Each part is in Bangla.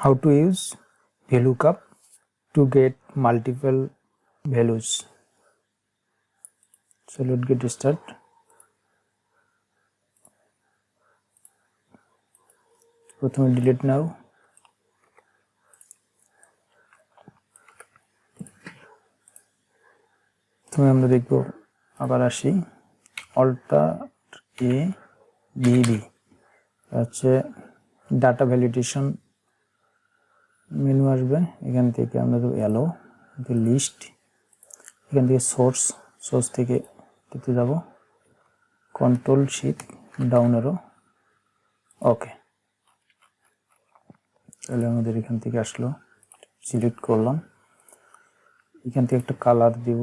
how to use VLookup to get multiple values. So let's get started. প্রথমে ডিলিট নাও, প্রথমে আমরা দেখব, আবার আসি অল্টার এ বি হচ্ছে ডাটা ভ্যালিডেশন মেনু আসবে। এখান থেকে আমরা দেবো অ্যালো, লিস্ট, এখান থেকে সোর্স থেকে দিতে যাব, কন্ট্রোল শিফট ডাউন অ্যারো, ওকে। তাহলে আমাদের এখান থেকে আসলো, সিলেক্ট করলাম, এখান থেকে একটা কালার দিব,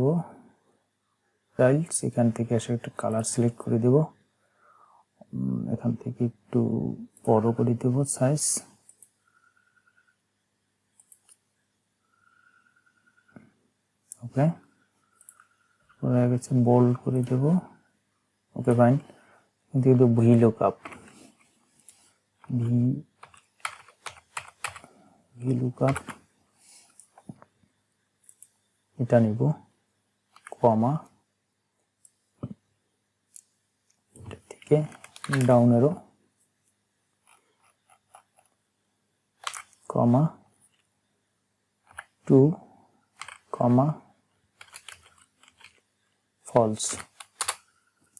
স্টাইলস, এখান থেকে এসে একটা কালার সিলেক্ট করে দেব, এখান থেকে একটু বড় করে দেব সাইজ, ওকে। পরে গেছে বোল্ড করে দেব, ওকে ফাইন। এখান থেকে দেব VLookup, VLookup এটা নিব, কমা, এটা থেকে ডাউন অ্যারো, কমা 2, কমা ফলস।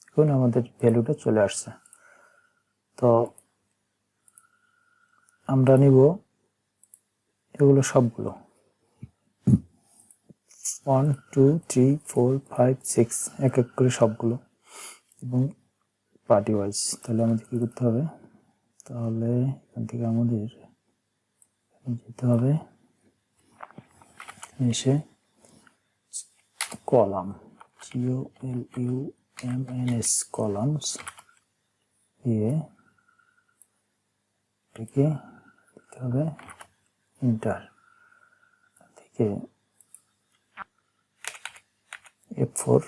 এখন আমাদের ভ্যালুটা চলে আসছে। তো আমরা নিব এগুলো সবগুলো 1 2 3 4 5 6 এক এক করে সবগুলো, এবং পার্টি ওয়াইজ। তাহলে আমাদের কি করতে হবে, তাহলে এখান থেকে আমাদের যেতে হবে, এসে কলাম, COLUMNS কলামস দিয়ে এটাকে দিতে হবে ইন্টার, থেকে F4,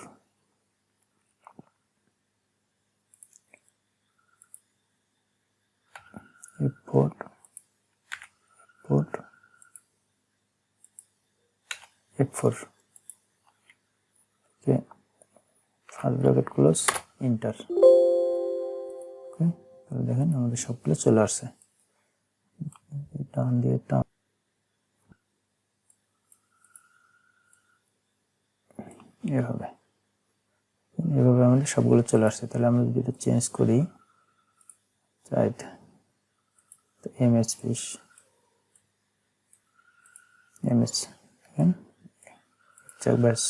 F4, F4, okay, first bracket close, enter, okay. তাহলে দেখেন আমাদের সবগুলো চলে আসছে, টান দিয়ে টান, এভাবে আমাদের সবগুলো চলে আসছে। তাহলে আমরা যদি এটা চেঞ্জ করি, রাইট, তো এমএস ফিশ, এমএস, চেক ব্যাস,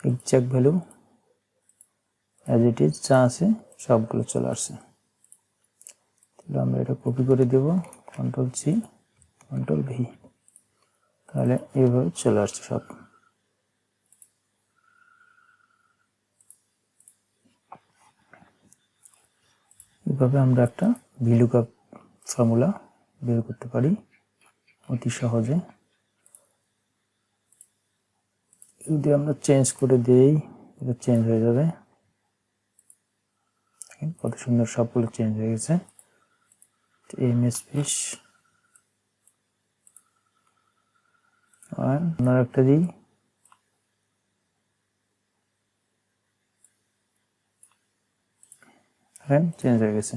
exact value as it is যা আছে সবগুলো চলে আসছে। তাহলে আমরা এটা কপি করে দেব, কন্ট্রোল সি, কন্ট্রোল ভি, তাহলে এইভাবে চলে আসছে সব। এভাবে আমরা একটা VLookup ফর্মুলা বের করতে পারি অতি সহজে। যদি আমরা চেঞ্জ করে দেই, এটা চেঞ্জ হয়ে যাবে, কত সুন্দর সবগুলো চেঞ্জ হয়ে গেছে। এমএস ফিশ, আর অন্য একটা দিই, চেঞ্জ হয়ে গেছে।